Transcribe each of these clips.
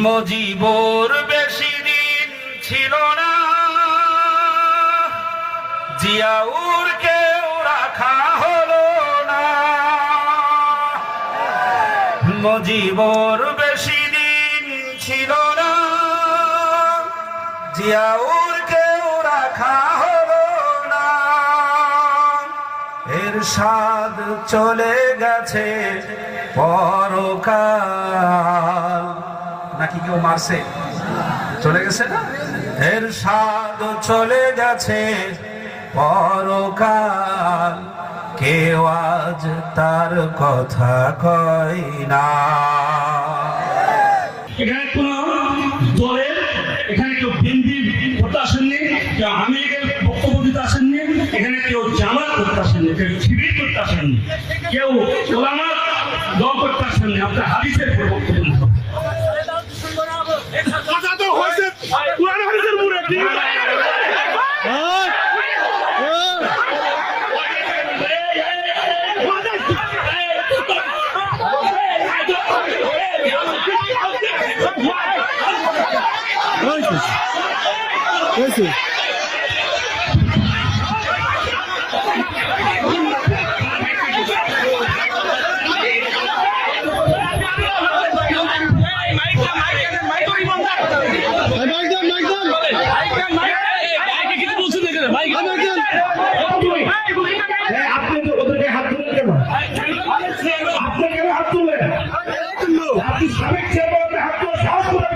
মজিবর বেশি দিন ছিল না, জিয়াউর কেউ রাখা হলো না। মজিবর বেশি দিন ছিল না, জিয়াউর কেউ রাখা হলো না। এরশাদ চলে গেছে পরকাল। নাকি কেউ মারছে? চলে গেছে না? এরশাদ চলে গেছে পরকাল, কেউ আজ তার কথা কয় না। এখানে কোন দলের, এখানে কেউ বিএনপি করতে আসেননি, কেউ আওয়ামী লীগের বক্তব্য দিতে আসেননি, এখানে কেউ জামাত করতে আসেননি, কেউ শিবির করতে আসেননি, কেউ ওলামার দল করতে আসেননি। আপনার হাদিসের বক্তব্য আপনি তো ওদেরকে হাত তুলেন কেন? আপনি কেন হাত তুলেন? আপনি সাবেক চেয়ারম্যান হাত তুলে সাহস করবেন?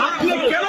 আপনি কেন